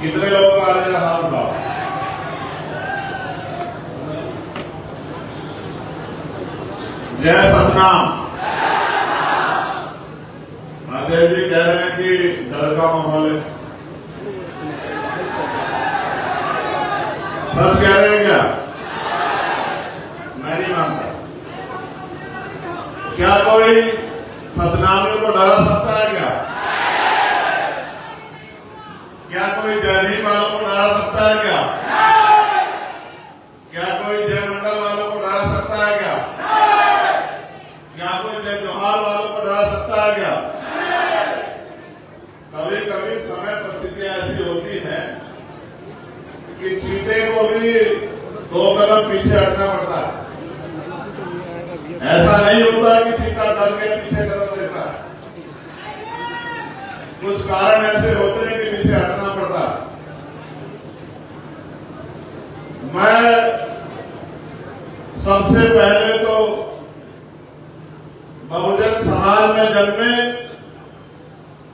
कितने लोगों का आज हाथ उठाओ। जय सतनाम। महादेव जी कह रहे हैं कि डर का माहौल है, सच कह रहे हैं क्या? मैं नहीं मानता। क्या कोई सतनामियों को डरा सकता है क्या? क्या कोई जयहीन वालों को डरा सकता है क्या? क्या कोई जय मंडल वालों को डरा सकता है क्या? क्या कोई जय जोहार वालों को डरा सकता है क्या? कभी कभी समय परिस्थितियां ऐसी होती हैं कि चीते को भी 2 कदम पीछे हटना पड़ता है। ऐसा नहीं होता कि चीता डर के पीछे कदम देता है। कुछ कारण ऐसे होते हैं कि पीछे हटना पड़ता है। मैं सबसे पहले तो बहुजन समाज में जन्मे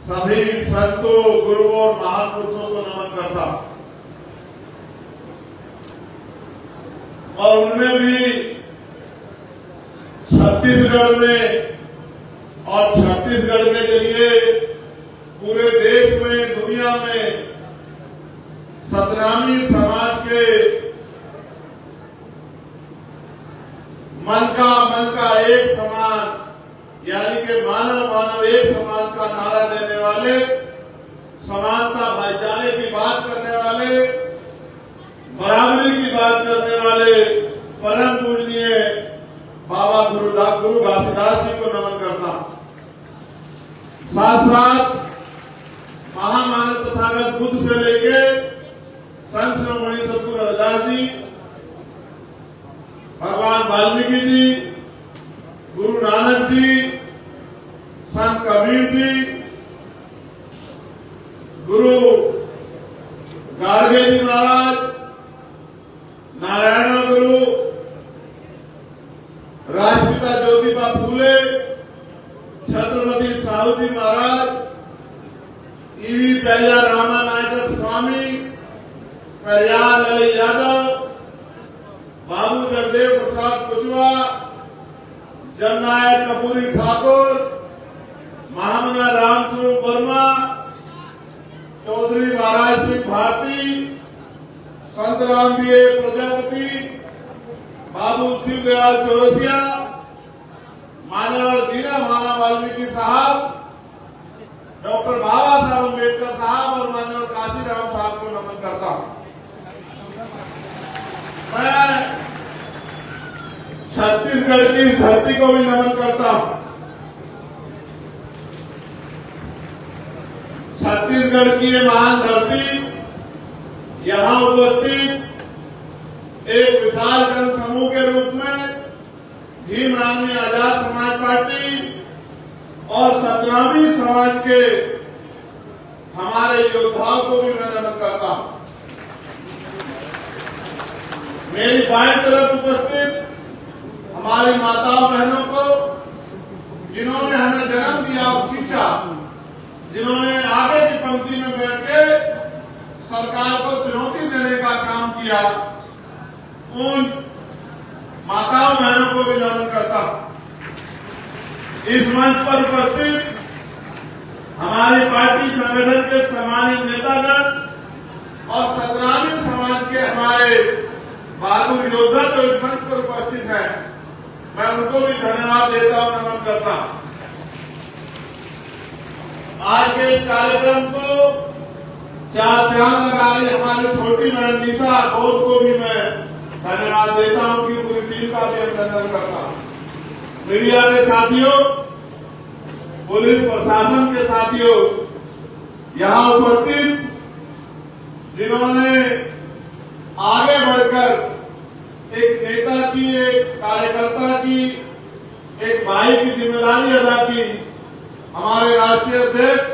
सभी संतों, गुरुओं और महापुरुषों को नमन करता हूं। और उनमें भी छत्तीसगढ़ में और छत्तीसगढ़ के जरिए पूरे देश में, दुनिया में सतनामी समाज के मन का एक समान, यानी कि मानव मानव एक समान का नारा देने वाले, समानता भाईचारे की बात करने वाले, बराबरी की बात करने वाले परम पूजनीय बाबा गुरु घासीदास जी को नमन करता हूं। साथ साथ महामानव तथागत बुद्ध से लेके संत शिरोमणि सद्गुरु रविदास जी, भगवान वाल्मीकि जी, गुरु नानक जी, संत कबीर जी, गुरु गाडगे जी महाराज, नारायण गुरु, राजपिता ज्योतिबा फूले, छत्रपति साहू जी महाराज, ईवी पेरिया रामानायकर स्वामी, पेरियार ललित यादव, बाबू जगदेव प्रसाद कुशवाहा, जननायक कपूरी ठाकुर, महामना रामस्वरूप वर्मा, चौधरी महाराज सिंह भारती, संत राम बीए प्रजापति, बाबू शिवदयाल चौरसिया, मान्यवर दीना माना वाल्मीकि साहब, डॉक्टर बाबा साहब अम्बेडकर साहब और मान्यवर काशीराम साहब को नमन करता हूं। मैं छत्तीसगढ़ की धरती को भी नमन करता हूं। छत्तीसगढ़ की ये महान धरती, यहां उपस्थित एक विशाल जन समूह के रूप में भीम आर्मी आजाद समाज पार्टी और सतनामी समाज के हमारे योद्धाओं को भी मैं नमन करता हूं। मेरी बाईं तरफ उपस्थित हमारी माताओं बहनों को, जिन्होंने हमें जन्म दिया और सींचा, जिन्होंने आगे की पंक्ति में बैठ के सरकार को चुनौती देने का काम किया, उन माताओं बहनों को भी नमन करता हूं। इस मंच पर उपस्थित हमारी पार्टी संगठन के सम्मानित नेतागण और सतनामी समाज के हमारे बहादुर योद्धा जो इस मंच पर उपस्थित हैं, मैं उनको भी धन्यवाद देता हूं, नमन करता हूं। आज के इस कार्यक्रम को 4 चांद लगा रही हमारी छोटी बहन निशा बोध को भी मैं धन्यवाद देता हूं कि पूरी टीम का भी अभिनंदन करता हूं। मीडिया के साथियों, पुलिस प्रशासन के साथियों, यहां उपस्थित जिन्होंने आगे बढ़कर एक नेता की, एक कार्यकर्ता की, एक भाई की जिम्मेदारी अदा की, हमारे राष्ट्रीय अध्यक्ष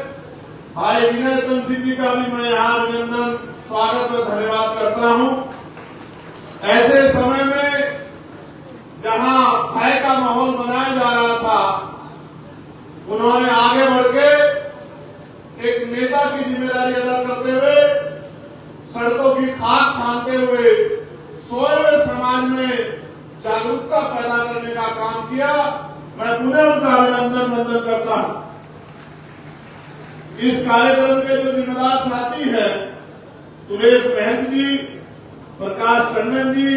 भाई विनय तन सिंह जी का भी मैं यहाँ अभिनंदन, स्वागत व धन्यवाद करता हूँ। ऐसे समय में जहाँ भय का माहौल बनाया जा रहा था, उन्होंने आगे बढ़ के एक नेता की जिम्मेदारी अदा करते हुए सड़कों की खाक छानते हुए सोए हुए समाज में जागरूकता पैदा करने का काम किया। मैं पुनः उनका अभिनंदन वंदन करता हूं। इस कार्यक्रम के जो जिम्मेदार साथी हैं, सुरेश महंत जी, प्रकाश टंडन जी,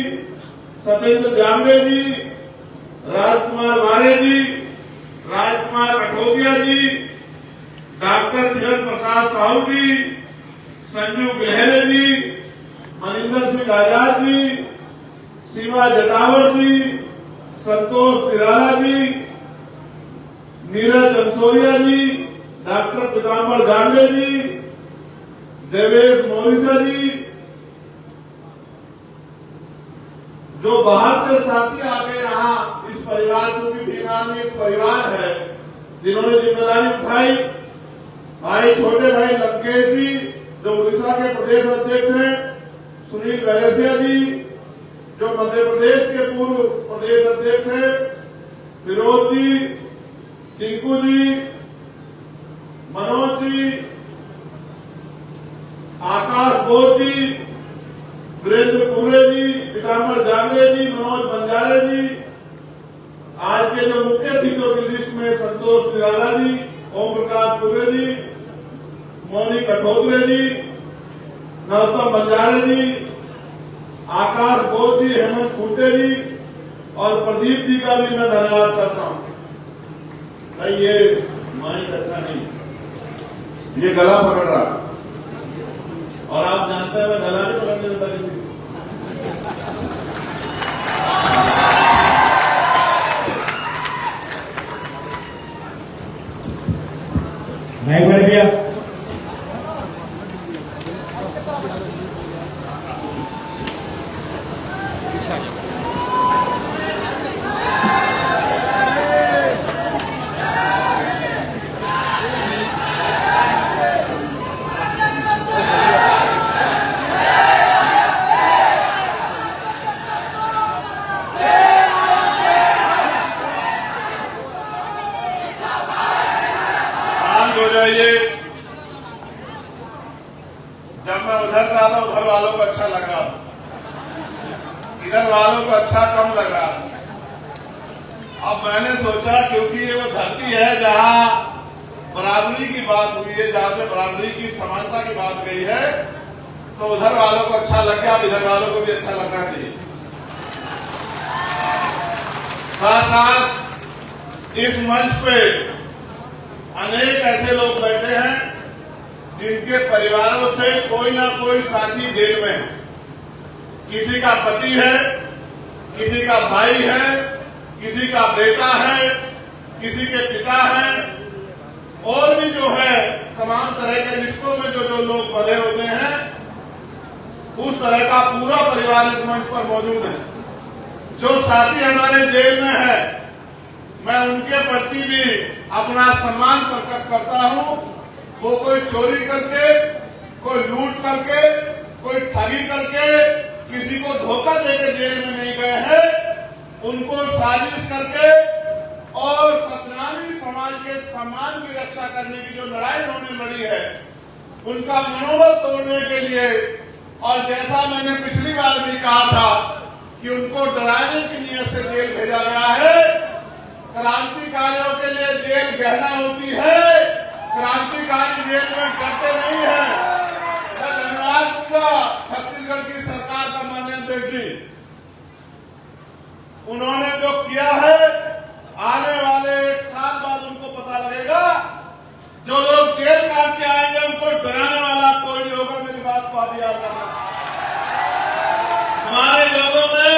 सत्येंद्र जांबे जी, राजकुमार वारे जी, राजकुमार कठोदिया जी, डॉक्टर किरण प्रसाद साहू जी, संजू गहरे जी, मनिंदर सिंह आजाद जी, शिवा जटावर जी, संतोष निराला जी, नीरज अंसोरिया जी, डॉक्टर पीताम्बर जांबे जी, देवेश मोरिसा जी, जो बाहर से साथी आके यहाँ इस परिवार को भी बीमार में एक परिवार है जिन्होंने जिम्मेदारी उठाई। भाई छोटे भाई लंकेश जी जो उड़ीसा के प्रदेश अध्यक्ष हैं, सुनील बैरसिया जी जो मध्य प्रदेश के पूर्व प्रदेश अध्यक्ष हैं, फिरोज जी, टिंकू जी, मनोज जी, आकाश बोस जी, वीरेंद्र कुरे जी, पीताम्बर जांबे जी, मनोज बंजारे जी, आज के जो मुख्य अतिथियों की लिस्ट में संतोष निराला जी, ओम प्रकाश कुरे जी, मोनी कठोदरे जी, नरोत्तम बंजारे जी, आकाश बोस जी, हेमंत खूंटे जी और प्रदीप जी का भी मैं धन्यवाद करता हूं। भाई ये माइक अच्छा नहीं, ये गला पकड़ रहा और आप जानते हैं मैं गला नहीं पकड़ने देता किसी को। माइक बढ़ गया। हो जाइए। जब मैं उधर था तो उधर वालों को अच्छा लग रहा था, इधर वालों को अच्छा कम लग रहा था। अब मैंने सोचा क्योंकि ये वो धरती है जहां बराबरी की बात हुई है, जहां से बराबरी की समानता की बात गई है, तो उधर वालों को अच्छा लग गया, अब इधर वालों को भी अच्छा लगना चाहिए। साथ साथ इस मंच पे अनेक ऐसे लोग बैठे हैं जिनके परिवारों से कोई ना कोई साथी जेल में है। किसी का पति है, किसी का भाई है, किसी का बेटा है, किसी के पिता है, और भी जो है तमाम तरह के रिश्तों में जो जो लोग बंधे होते हैं, उस तरह का पूरा परिवार इस मंच पर मौजूद है। जो साथी हमारे जेल में है, मैं उनके प्रति भी अपना सम्मान प्रकट करता हूं। वो कोई चोरी करके, कोई लूट करके, कोई ठगी करके, किसी को धोखा देकर जेल में नहीं गए हैं। उनको साजिश करके और सतनामी समाज के सम्मान की रक्षा करने की जो लड़ाई उन्होंने लड़ी है, उनका मनोबल तोड़ने के लिए, और जैसा मैंने पिछली बार भी कहा था कि उनको डराने की नीयत से जेल भेजा गया है। क्रांतिकारियों के लिए जेल गहना होती है, क्रांतिकारी जेल में डरते नहीं है। मैं धन्यवाद दूंगा छत्तीसगढ़ की सरकार का, माननीय अध्यक्ष जी, उन्होंने जो किया है, आने वाले 1 साल बाद उनको पता लगेगा। जो लोग जेल काट के आएंगे उनको डराने वाला कोई नहीं होगा। मेरी बात को आप याद रखना। हमारे लोगों में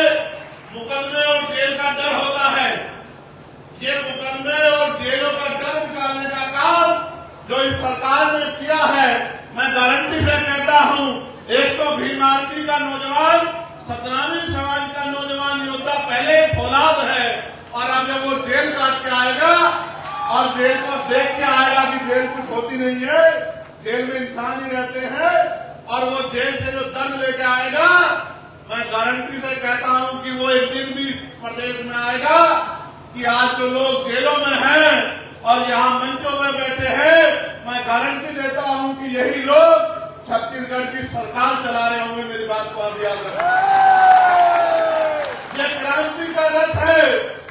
मुकदमे और जेल का डर होता है। ये मुकदमे और जेलों का डर निकालने का काम जो इस सरकार ने किया है, मैं गारंटी से कहता हूं, एक तो भीम आर्मी का नौजवान, सतनामी समाज का नौजवान योद्धा पहले फौलाद है, और अब जब वो जेल काट के आएगा और जेल को देख के आएगा कि जेल कुछ होती नहीं है, जेल में इंसान ही रहते हैं, और वो जेल से जो दर्द लेके आएगा, मैं गारंटी से कहता हूं कि वो एक दिन भी प्रदेश में आएगा कि आज जो लोग जेलों में हैं और यहाँ मंचों में बैठे हैं, मैं गारंटी देता हूं कि यही लोग छत्तीसगढ़ छत्तीसगढ़ की सरकार चला रहे होंगे, मेरी बात को आप याद रखें। ये क्रांति का रथ है,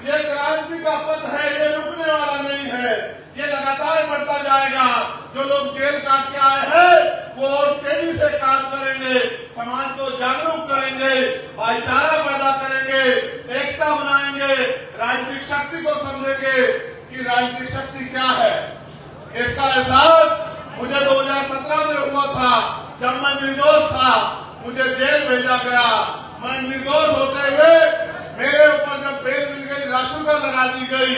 ये क्रांति का पथ है, ये रुकने वाला नहीं है, ये लगातार बढ़ता जाएगा। जो लोग जेल काट के आए हैं वो और तेजी से काम करेंगे, समाज को जागरूक करेंगे, भाईचारा पैदा करेंगे, एकता बनाएंगे, राजनीतिक शक्ति को समझेंगे कि राजनीतिक शक्ति क्या है। इसका एहसास मुझे 2017 में हुआ था, जब मैं निर्दोष था, मुझे जेल भेजा गया। मैं निर्दोष होते हुए मेरे ऊपर जब बेल मिल गई, राशुका लगा दी गई,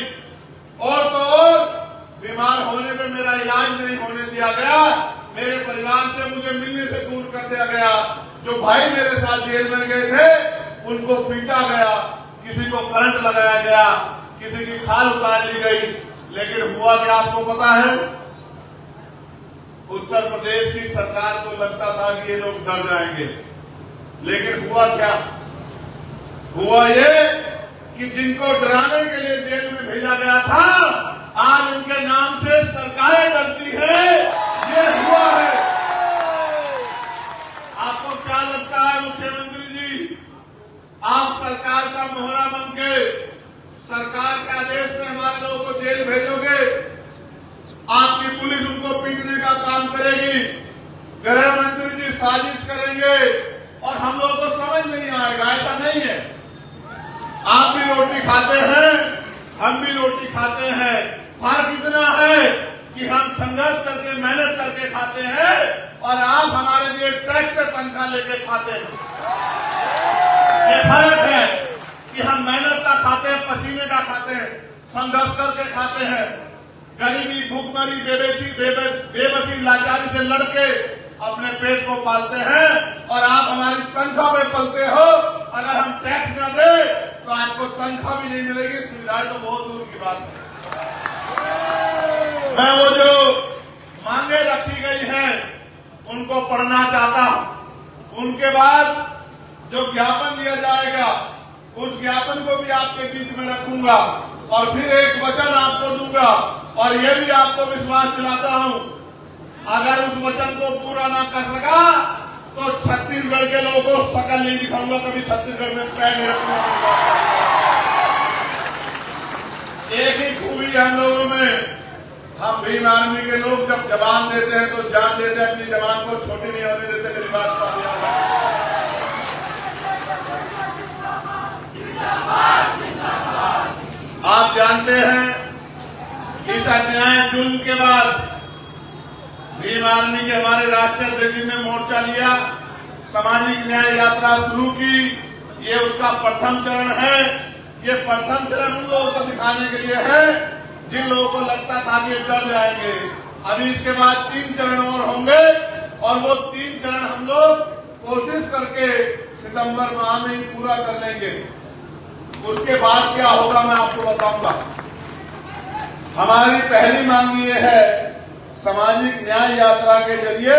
और तो और बीमार होने पे मेरा इलाज नहीं होने दिया गया, मेरे परिवार से मुझे मिलने से दूर कर दिया गया। जो भाई मेरे साथ जेल में गए थे उनको पीटा गया, किसी को करंट लगाया गया, किसी की खाल उतार ली गई। लेकिन हुआ क्या आपको पता है? उत्तर प्रदेश की सरकार को लगता था कि ये लोग डर जाएंगे, लेकिन हुआ क्या? हुआ ये कि जिनको डराने के लिए जेल में भेजा गया था, आज उनके नाम से सरकारें डरती है। ये हुआ है। आपको क्या लगता है मुख्यमंत्री जी, आप सरकार का मोहरा बन के सरकार के आदेश में हमारे लोगों को जेल भेजोगे? आपकी पुलिस उनको पीटने का काम करेगी, गृह मंत्री जी साजिश करेंगे और हम लोगों को समझ नहीं आएगा। ऐसा नहीं है। आप भी रोटी खाते हैं, हम भी रोटी खाते हैं। फर्क इतना है कि हम संघर्ष करके मेहनत करके खाते हैं और आप हमारे लिए टैक्स से तनख्वाह लेके खाते हैं। ये फर्क है कि हम मेहनत का खाते हैं, पसीने का खाते हैं, संघर्ष करके खाते हैं, गरीबी, भूखमरी, बेबसी, लाचारी से लड़के अपने पेट को पालते हैं, और आप हमारी तनख्वाह में पलते हो। अगर हम टैक्स न दे तो आपको तनख्वाह भी नहीं मिलेगी, सुविधाएं तो बहुत दूर की बात है। मैं वो जो मांगे रखी गई हैं उनको पढ़ना चाहता हूं। उनके बाद जो ज्ञापन दिया जाएगा उस ज्ञापन को भी आपके बीच में रखूंगा और फिर एक वचन आपको दूंगा, और ये भी आपको विश्वास दिलाता हूं, अगर उस वचन को पूरा ना कर सका तो छत्तीसगढ़ के लोगों को शकल नहीं दिखाऊंगा, कभी छत्तीसगढ़ में पैर नहीं रखूंगा। एक ही खूबी है हम लोगों में, हम भीम आर्मी के लोग जब जवान देते हैं तो जान देते हैं, अपनी जवान को छोटी नहीं होने देते। मेरी बात का ध्यान रखें। आप जानते हैं इस अन्याय जुल्म के बाद भीम आर्मी के हमारे राष्ट्रीय अध्यक्ष जी ने मोर्चा लिया, सामाजिक न्याय यात्रा शुरू की। ये उसका प्रथम चरण है। ये प्रथम चरण उन लोगों को दिखाने के लिए है जिन लोगों को लगता था कि डर जाएंगे। अभी इसके बाद 3 चरण और होंगे, और वो 3 चरण हम लोग कोशिश करके सितंबर माह में ही पूरा कर लेंगे। उसके बाद क्या होगा मैं आपको बताऊंगा। हमारी पहली मांग ये है सामाजिक न्याय यात्रा के जरिए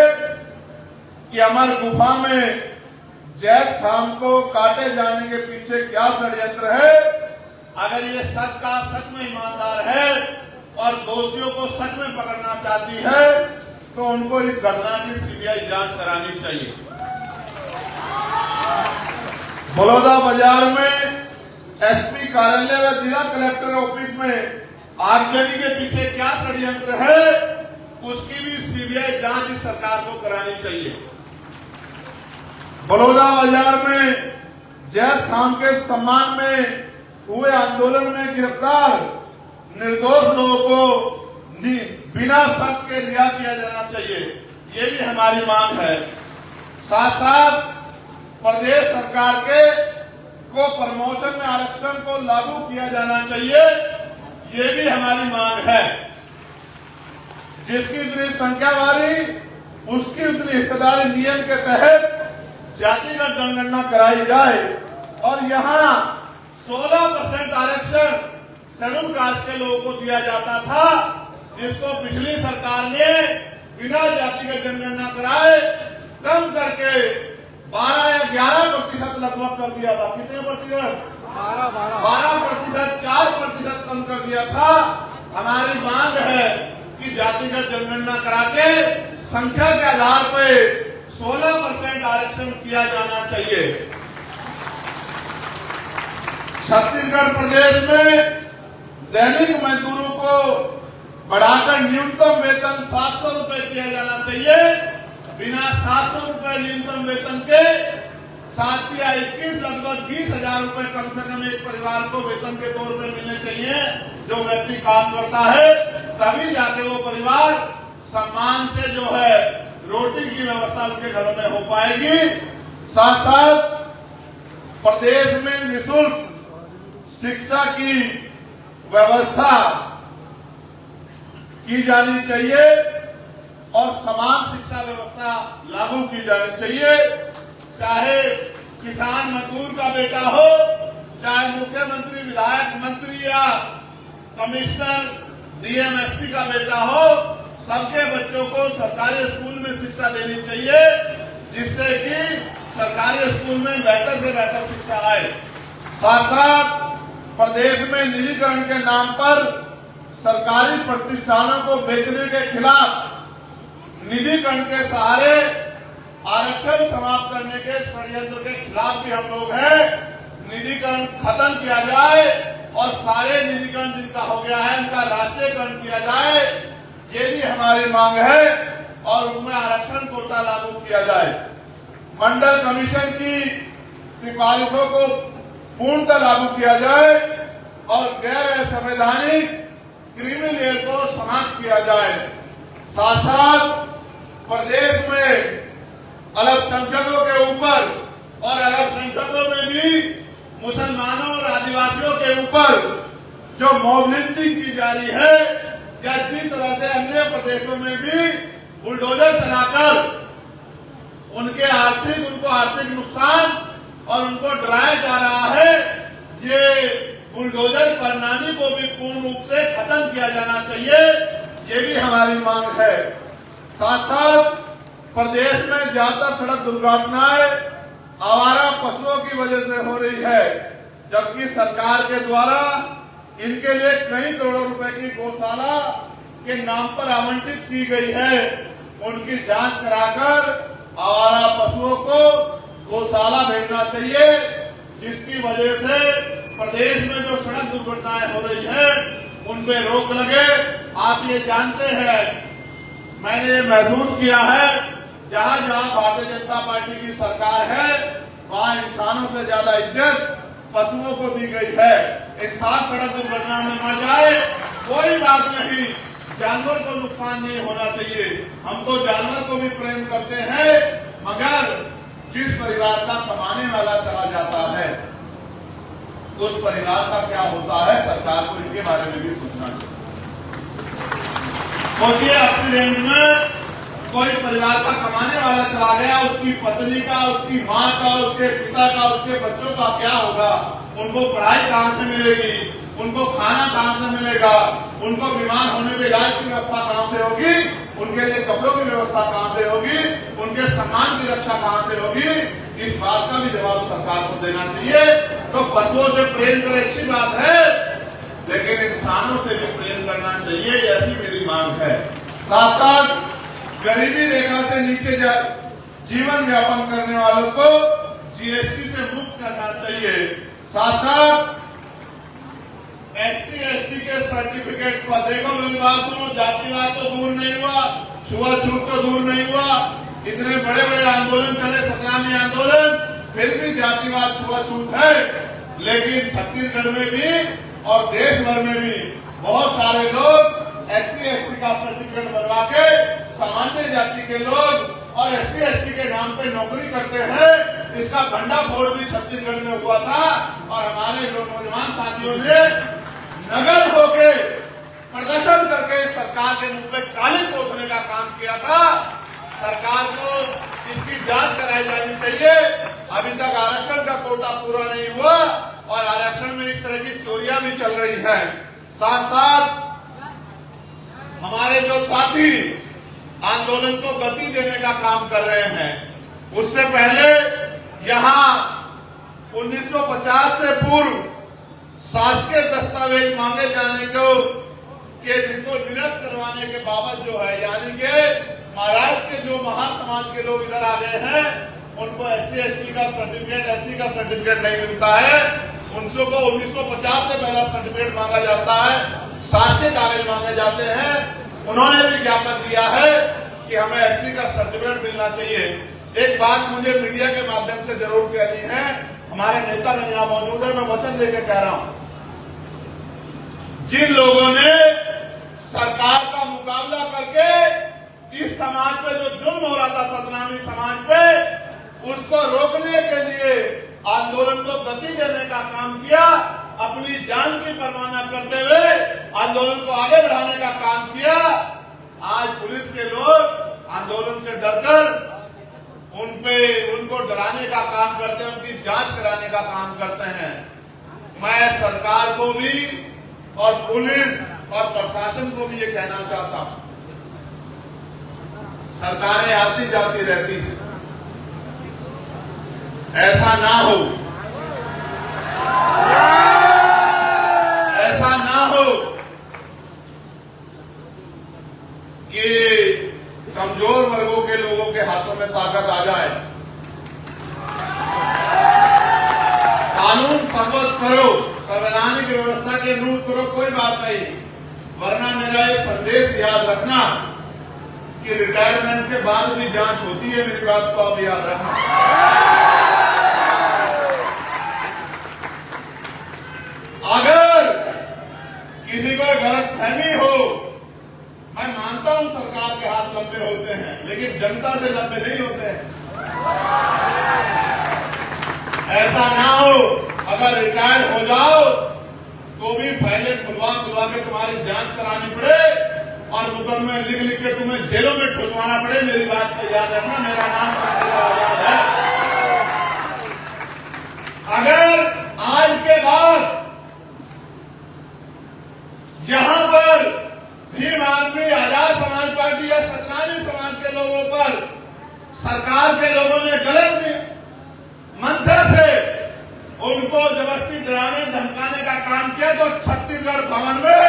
कि अमर गुफा में जैद खान को काटे जाने के पीछे क्या षड्यंत्र है। अगर ये सच का सच में ईमानदार है और दोषियों को सच में पकड़ना चाहती है तो उनको इस घटना की सीबीआई जांच करानी चाहिए। बलौदा बाजार में एसपी कार्यालय व जिला कलेक्टर ऑफिस में आगजनी के पीछे क्या षड्यंत्र है, उसकी भी सीबीआई जांच इस सरकार को करानी चाहिए। बलौदा बाजार में जैद खान के सम्मान में हुए आंदोलन में गिरफ्तार निर्दोष लोगों को बिना शर्त के रिहा किया जाना चाहिए, ये भी हमारी मांग है। साथ साथ प्रदेश सरकार के को प्रमोशन में आरक्षण को लागू किया जाना चाहिए, ये भी हमारी मांग है। जिसकी इतनी संख्या वाली उसकी उतनी हिस्सेदारी नियम के तहत जातिगत जनगणना कराई जाए, और यहाँ 16% आरक्षण शेड्यूल कास्ट के लोगों को दिया जाता था, जिसको पिछली सरकार ने बिना जातिगत जनगणना कराए कम करके 12 या 11% लगभग कर दिया था। कितने प्रतिशत? 12%, 4% कम कर दिया था। हमारी मांग है कि जातिगत जनगणना करा के संख्या के आधार पे 16% आरक्षण किया जाना चाहिए। छत्तीसगढ़ प्रदेश में दैनिक मजदूरों को बढ़ाकर न्यूनतम वेतन 700 रुपए किया जाना चाहिए। बिना 700 रुपए न्यूनतम वेतन के 7 या 21 लगभग 20,000 रुपए कम से कम एक परिवार को वेतन के तौर पर मिलने चाहिए। जो व्यक्ति काम करता है तभी जाके वो परिवार सम्मान से जो है रोटी की व्यवस्था उनके घरों में हो पाएगी। साथ साथ प्रदेश में निःशुल्क शिक्षा की व्यवस्था की जानी चाहिए और समान शिक्षा व्यवस्था लागू की जानी चाहिए। चाहे किसान मजदूर का बेटा हो, चाहे मुख्यमंत्री, विधायक, मंत्री या कमिश्नर, डीएम, एसपी का बेटा हो, सबके बच्चों को सरकारी स्कूल में शिक्षा देनी चाहिए, जिससे कि सरकारी स्कूल में बेहतर से बेहतर शिक्षा आए। साथ साथ प्रदेश में निजीकरण के नाम पर सरकारी प्रतिष्ठानों को बेचने के खिलाफ निजीकरण के सहारे आरक्षण समाप्त करने के षड्यंत्र के खिलाफ भी हम लोग हैं। निजीकरण खत्म किया जाए और सारे निजीकरण जिनका हो गया है उनका राष्ट्रीयकरण किया जाए, ये भी हमारी मांग है और उसमें आरक्षण कोटा लागू किया जाए। मंडल कमीशन की सिफारिशों को पूर्णतः लागू किया जाए और गैर संवैधानिक क्रीमी लेयर को समाप्त किया जाए। साथ साथ प्रदेश में अल्पसंख्यकों के ऊपर और अल्पसंख्यकों में भी मुसलमानों और आदिवासियों के ऊपर जो मॉब लिंचिंग की जा रही है, या जिस तरह से अन्य प्रदेशों में भी बुलडोजर चलाकर उनको आर्थिक नुकसान और उनको डराया जा रहा है, ये बुलडोजर प्रणाली को भी पूर्ण रूप से खत्म किया जाना चाहिए, ये भी हमारी मांग है। साथ साथ प्रदेश में ज्यादातर सड़क दुर्घटनाएं आवारा पशुओं की वजह से हो रही है, जबकि सरकार के द्वारा इनके लिए कई करोड़ों रुपए की गौशाला के नाम पर आवंटित की गई है। उनकी जांच कराकर आवारा पशुओं को गौशाला भेजना चाहिए, जिसकी वजह से प्रदेश में जो सड़क दुर्घटनाएं हो रही है उनपे रोक लगे। आप ये जानते हैं, मैंने महसूस किया है, जहां जहां भारतीय जनता पार्टी की सरकार है वहां इंसानों से ज्यादा इज्जत पशुओं को दी गई है। इंसान सड़क दुर्घटना में मर जाए कोई बात नहीं, जानवर को नुकसान नहीं होना चाहिए। हम तो जानवर को भी प्रेम करते हैं, मगर जिस परिवार का कमाने वाला चला जाता है उस परिवार का क्या होता है, सरकार को इनके बारे में भी सोचना चाहिए। सोचिए, एक्सीडेंट में कोई परिवार का कमाने वाला चला गया, उसकी पत्नी का, उसकी माँ का, उसके पिता का, उसके बच्चों का क्या होगा? उनको पढ़ाई कहाँ से मिलेगी? उनको खाना कहाँ से मिलेगा? उनको बीमार होने पे इलाज की व्यवस्था कहाँ से होगी? उनके लिए कपड़ों की व्यवस्था कहाँ से होगी? उनके सम्मान की रक्षा कहाँ से होगी? इस बात का भी जवाब सरकार को देना चाहिए। तो पशुओं से प्रेम करें, अच्छी बात है, लेकिन इंसानों से भी प्रेम करना चाहिए, ऐसी मेरी मांग है। साथ साथ गरीबी रेखा से नीचे जीवन यापन करने वालों को जीएसटी से मुक्त करना चाहिए। साथ साथ SC/ST के सर्टिफिकेट पर, देखो मेरी बात सुनो, जातिवाद तो दूर नहीं हुआ, छुआछूत तो दूर नहीं हुआ, इतने बड़े बड़े आंदोलन चले, 17वें आंदोलन, फिर भी जातिवाद छुआछूत है। लेकिन छत्तीसगढ़ में भी और देश भर में भी बहुत सारे लोग SC/ST का सर्टिफिकेट बनवा के सामान्य जाति के लोग और SC/ST के नाम पे नौकरी करते हैं। इसका भंडाफोड़ भी छत्तीसगढ़ में हुआ था और हमारे नौजवान साथियों ने नगर होके प्रदर्शन करके सरकार के मुंह पे काली पोतने का काम किया था। सरकार को इसकी जांच कराई जानी चाहिए। अभी तक आरक्षण का कोटा पूरा नहीं हुआ और आरक्षण में इस तरह की चोरियां भी चल रही हैं। साथ साथ हमारे जो साथी आंदोलन को गति देने का काम कर रहे हैं, उससे पहले यहां 1950 से पूर्व शासकीय दस्तावेज मांगे जाने को निरस्त करवाने के बाबत जो है, यानी कि महाराष्ट्र के जो महासमाज के लोग इधर आ गए हैं उनको SC ST का सर्टिफिकेट, SC का सर्टिफिकेट नहीं मिलता है। उनको 1950 से पहला सर्टिफिकेट मांगा जाता है, शासकीय कागज मांगे जाते हैं। उन्होंने भी ज्ञापन दिया है कि हमें SC का सर्टिफिकेट मिलना चाहिए। एक बात मुझे मीडिया के माध्यम से जरूर कहनी है, हमारे नेता यहाँ मौजूद है, मैं वचन देकर कह रहा हूं, जिन लोगों ने सरकार का मुकाबला करके इस समाज पे जो जुल्म हो रहा था सतनामी समाज पे, उसको रोकने के लिए आंदोलन को गति देने का काम किया, अपनी जान की परवाह न करते हुए आंदोलन को आगे बढ़ाने का काम किया। आज पुलिस के लोग आंदोलन से डरकर उनको डराने का काम करते हैं, उनकी जांच कराने का काम करते हैं। मैं सरकार को भी और पुलिस और प्रशासन को भी ये कहना चाहता हूं, सरकारें आती जाती रहती हैं, ऐसा ना हो, ऐसा ना हो कि कमजोर वर्गों के लोगों के हाथों में ताकत आ जाए। कानून संबद्ध करो, संवैधानिक व्यवस्था के अनुरूप करो, कोई बात नहीं, वरना मेरा ये संदेश याद रखना कि रिटायरमेंट के बाद भी जांच होती है, मेरी बात को आप याद रखना। अगर किसी को गलतफहमी हो, मैं मानता हूं सरकार के हाथ लंबे होते हैं, लेकिन जनता से लंबे नहीं होते हैं। ऐसा ना हो, अगर रिटायर हो जाओ तो भी फाइलें खुलवा के तुम्हारी जांच करानी पड़े और मुकदमे लिख के तुम्हें जेलों में ठुसवाना पड़े। मेरी बात को याद रखना, मेरा नाम आजाद है। अगर आज के बाद यहां पर भीम आदमी, आजाद समाज पार्टी या सतनामी समाज के लोगों पर सरकार के लोगों ने गलत मंशा से उनको जबरदस्ती डराने धमकाने का काम किया, तो छत्तीसगढ़ भवन में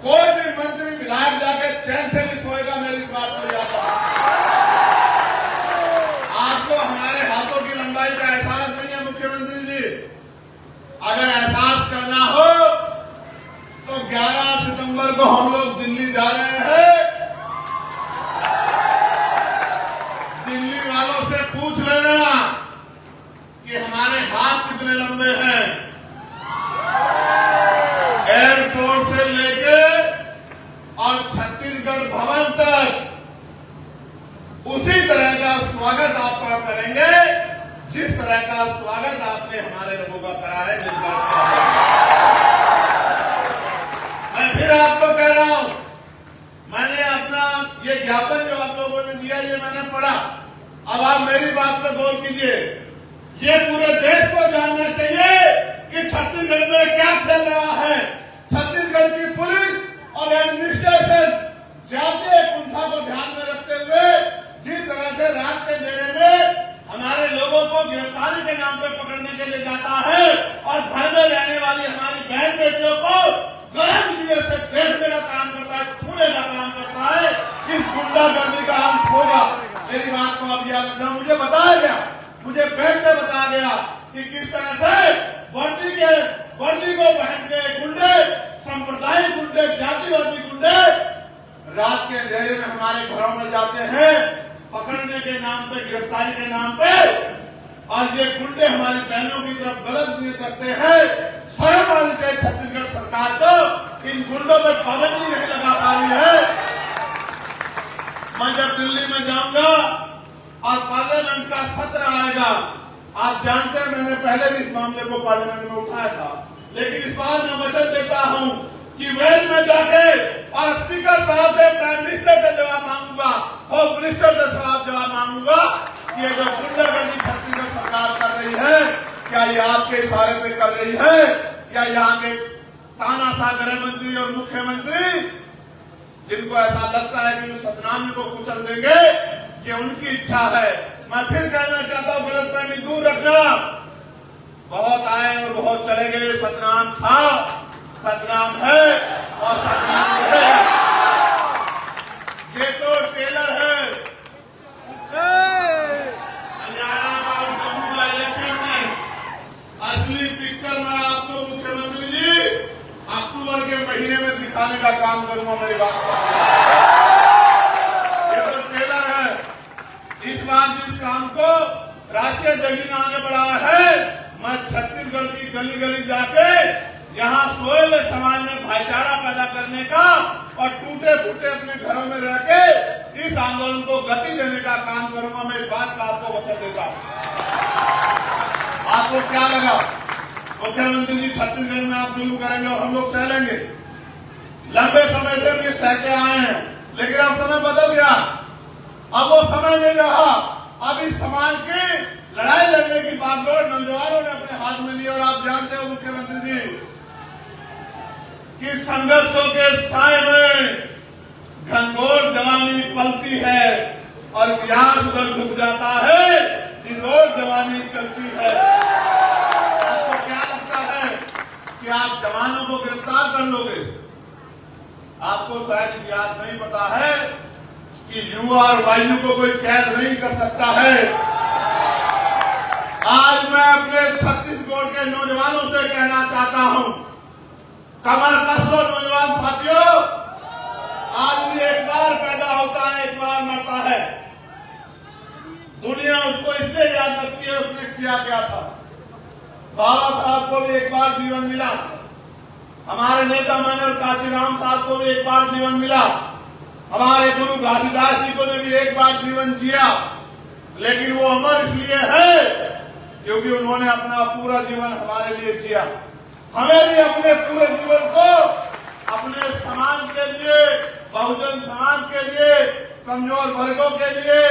कोई भी मंत्री विधायक जाके चैन से नहीं सोएगा। मेरी बात को याद रखना। आपको हमारे हाथों की लंबाई का एहसास नहीं है मुख्यमंत्री जी। अगर एहसास करना हो तो 11 सितंबर को हम लोग दिल्ली जा रहे हैं। दिल्ली वालों से पूछ लेना कि हमारे हाथ कितने लंबे हैं। एयरपोर्ट से लेके और छत्तीसगढ़ भवन तक उसी तरह का स्वागत आपका करेंगे जिस तरह का स्वागत आपने हमारे लोगों का करा है। जिस बात मैं फिर आपको कह रहा हूं, मैंने अपना ये ज्ञापन जो आप लोगों ने दिया ये मैंने पढ़ा। अब आप मेरी बात पर गौर कीजिए। ये पूरे देश को जानना चाहिए कि छत्तीसगढ़ में क्या चल रहा है। छत्तीसगढ़ की पुलिस और एडमिनिस्ट्रेशन जातीय कुंठा को ध्यान में रखते हुए जिस तरह से रात के अंधेरे में हमारे लोगों को गिरफ्तारी के नाम पर पकड़ने के लिए जाता है और घर में रहने वाली हमारी बहन बेटियों को गलत लिए से देखने का काम करता है, छूने का काम करता है, इस गुंडागर्दी का अंत होगा। मेरी बात को आप याद रखना। मुझे बताया गया, मुझे बैठ के बताया गया कि किस तरह से वर्दी को पहन के गुंडे, सांप्रदायिक गुंडे, जातिवादी गुंडे रात के अंधेरे में हमारे घरों में जाते हैं पकड़ने के नाम पे, गिरफ्तारी के नाम पे, और ये गुंडे हमारी बहनों की तरफ गलत नीयत रखते हैं। शर्म आनी चाहिए छत्तीसगढ़ सरकार को, इन गुंडों पे पाबंदी नहीं लगा पा रही है। मैं जब दिल्ली में जाऊंगा और पार्लियामेंट का सत्र आएगा, आप जानते हैं मैंने पहले भी इस मामले को पार्लियामेंट में उठाया था, लेकिन इस बार मैं वचन देता हूं कि वेल में जाके और स्पीकर साहब से, प्राइम मिनिस्टर से जवाब मांगूंगा, होम मिनिस्टर से जवाब मांगूंगा कि ये जो गुंडागर्दी छत्तीसगढ़ सरकार कर रही है, क्या ये आपके इशारे पे कर रही है? क्या यहाँ के तानाशाह गृह मंत्री और मुख्यमंत्री जिनको ऐसा लगता है कि सतनामी को कुचल देंगे, ये उनकी इच्छा है। मैं फिर कहना चाहता हूं, गलतफहमी दूर रखना। बहुत आए और बहुत चले गए। सतनाम था, सतनाम है और सतनाम है। ये तो टेलर है, काम करूंगा। मेरी बात ये तो टेलर है। इस बार जिस काम को राष्ट्रीय जगी ने आगे बढ़ाया है, मैं छत्तीसगढ़ की गली गली जाके यहाँ सोए हुए समाज में भाईचारा पैदा करने का और टूटे फूटे अपने घरों में रह के इस आंदोलन को गति देने का काम करूंगा। मैं इस बात का आपको वचन देता हूं। आपको क्या लगा मुख्यमंत्री जी छत्तीसगढ़ में आप जुल्म करेंगे और हम लोग सह लेंगे? लंबे समय से भी सह के आए हैं, लेकिन अब समय बदल गया। अब वो समय नहीं रहा। अब इस समाज की लड़ाई लड़ने की बागडोर नौजवानों ने अपने हाथ में ली। और आप जानते हो मुख्यमंत्री जी कि संघर्षों के साए में घनघोर जवानी पलती है और प्यार उधर झुक जाता है जिस ओर जवानी चलती है। आपको क्या लगता है कि आप जवानों को गिरफ्तार कर लोगे? आपको शायद याद नहीं पता है कि युवा और वायु को कोई कैद नहीं कर सकता है। आज मैं अपने छत्तीसगढ़ के नौजवानों से कहना चाहता हूं, कमर कस लो नौजवान साथियों। आदमी एक बार पैदा होता है, एक बार मरता है। दुनिया उसको इसलिए याद रखती है उसने किया क्या था। बाबा साहब को भी एक बार जीवन मिला, हमारे नेता मनोहर काशीराम साहब को भी एक बार जीवन मिला, हमारे गुरु घासीदास जी को ने भी एक बार जीवन जिया। लेकिन वो अमर इसलिए है क्योंकि उन्होंने अपना पूरा जीवन हमारे लिए जिया। हमें भी अपने पूरे जीवन को अपने समाज के लिए, बहुजन समाज के लिए, कमजोर वर्गों के लिए,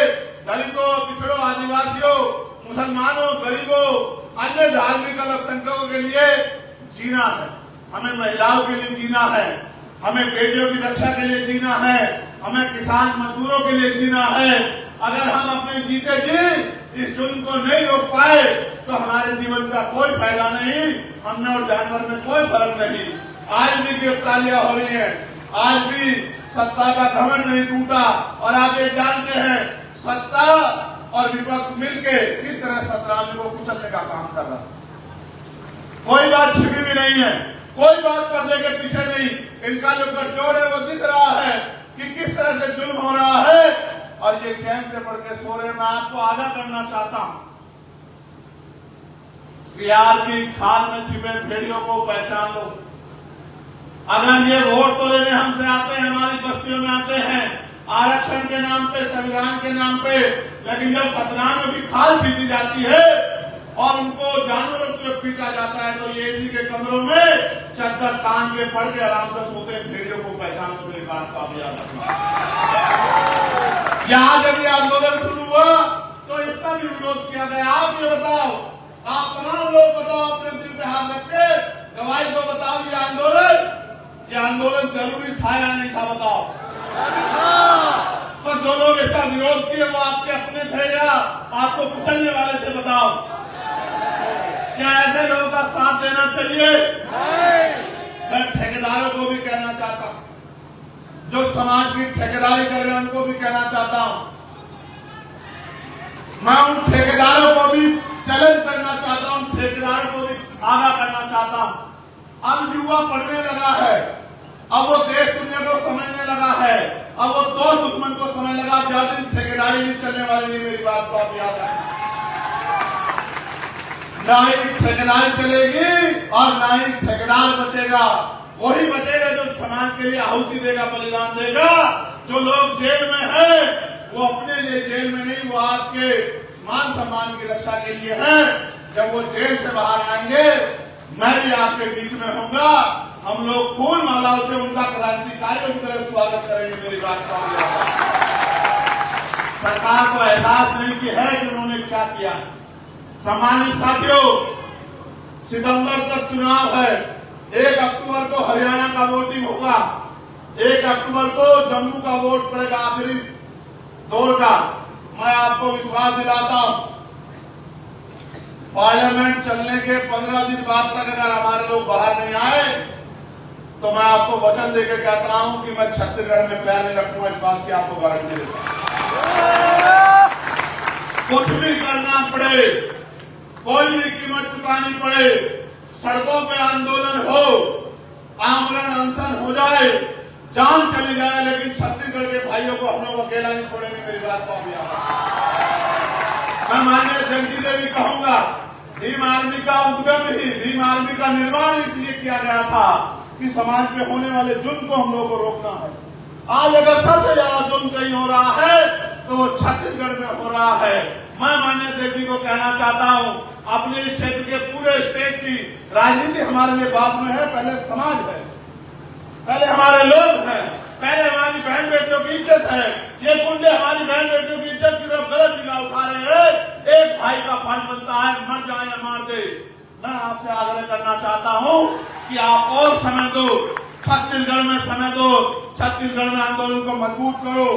दलितों, पिछड़ों, आदिवासियों, मुसलमानों, गरीबों, अन्य धार्मिक अल्पसंख्यकों के लिए जीना है। हमें महिलाओं के लिए जीना है, हमें बेटियों की रक्षा के लिए जीना है, हमें किसान मजदूरों के लिए जीना है। अगर हम अपने जीते जी इस जुल्म को नहीं रोक पाए तो हमारे जीवन का कोई फायदा नहीं, हमने और जानवर में कोई फर्क नहीं। आज भी गिरफ्तारियां हो रही हैं, आज भी सत्ता का घमंड नहीं टूटा। और आप ये जानते हैं सत्ता और विपक्ष मिलकर किस तरह सतराज को कुचलने का काम कर रहा है। कोई बात छिपी भी नहीं है, कोई बात पर्दे के पीछे नहीं। इनका जो गठजोड़ है वो दिख रहा है कि किस तरह से जुल्म हो रहा है। और ये चैन से पढ़ के सो रहे। मैं आपको आगाह करना चाहता हूं, सियार की खाल में छिपे भेड़ियों को पहचान लो। अगर ये वोट तो लेने हमसे आते हैं, हमारी बस्तियों में आते हैं आरक्षण के नाम पे, संविधान के नाम पे, लेकिन जब सतनाम में भी खाल पीती जाती है और उनको जानवरों की तरफ पीटा जाता है तो ये एसी के कमरों में चद्दर तान के पड़ के आराम से सोते हैं। भेड़ियों को पहचान लो। मेरी बात का आप याद रखना। यहाँ जब ये आंदोलन शुरू हुआ तो इसका भी विरोध किया गया। आप ये बताओ, आप तमाम लोग बताओ, अपने दिल पे हाथ रख के गवाही को बताओ, ये आंदोलन जरूरी था या नहीं था? बताओ। पर जो लोग इसका विरोध किए वो आपके अपने थे या आपको कुचलने वाले थे? बताओ। क्या ऐसे लोगों का साथ देना चाहिए? मैं ठेकेदारों को भी कहना चाहता हूं, जो समाज की ठेकेदारी कर रहे हैं उनको भी कहना चाहता हूं। मैं उन ठेकेदारों को भी चैलेंज करना चाहता हूं, ठेकेदारों को भी आगाह करना चाहता हूं। अब युवा पढ़ने लगा है, अब वो देश दुनिया को समझने लगा है, अब वो दो दुश्मन को समझ लगा। ज्यादा दिन ठेकेदारी नहीं चलने वाली नहीं। मेरी बात को आप याद रखें। ना ही ठेकेदारी चलेगी और ना ही ठेकेदार बचेगा। वही बचेगा जो समाज के लिए आहुति देगा, बलिदान देगा। जो लोग जेल में हैं वो अपने लिए जेल में नहीं, वो आपके मान सम्मान की रक्षा के लिए हैं। जब वो जेल से बाहर आएंगे मैं भी आपके बीच में होऊंगा। हम लोग फूल मालाओं से उनका क्रांतिकारियों की तरह स्वागत करेंगे। मेरी बात का सरकार को एहसास नहीं कि है कि उन्होंने क्या किया। सम्मानित साथियों, सितंबर तक चुनाव है। 1 अक्टूबर को हरियाणा का वोटिंग होगा, 1 अक्टूबर को जम्मू का वोट पड़ेगा, आखिरी दौर का। मैं आपको विश्वास दिलाता हूं, पार्लियामेंट चलने के 15 दिन बाद तक अगर हमारे लोग बाहर नहीं आए तो मैं आपको वचन देकर कहता हूं कि मैं छत्तीसगढ़ में पैर नहीं रखूंगा। इस बात की आपको गारंटी देता हूं। कुछ भी करना पड़े, कोई भी कीमत चुकानी पड़े, सड़कों पे आंदोलन हो, आमरण अनशन हो जाए, जान चली जाए, लेकिन छत्तीसगढ़ के भाइयों को हम लोग अकेला नहीं छोड़ेंगे। मेरी बात को अभी मैं माननीय अध्यक्ष जी से भी कहूंगा, भीम आर्मी का उद्गम ही, भीम आर्मी का निर्माण इसलिए किया गया था कि समाज पे होने वाले जुल्म को हम लोगों को रोकना है। आज अगर सबसे ज्यादा जुल्म कहीं हो रहा है तो छत्तीसगढ़ में हो रहा है। मैं माननीय अध्यक्ष जी को कहना चाहता हूं, अपने क्षेत्र के पूरे स्टेट की राजनीति हमारे लिए बाद में है, पहले समाज है, पहले हमारे लोग हैं, पहले हमारी बहन बेटियों की इज्जत है। ये गुंडे हमारी बहन बेटियों की इज्जत की तरफ गलत निगाह उठा रहे हैं। एक भाई का फर्ज बनता है, मर जाए या मार दे। मैं आपसे आग्रह करना चाहता हूं कि आप और समय दो, छत्तीसगढ़ में समय दो, छत्तीसगढ़ में आंदोलन को मजबूत करो।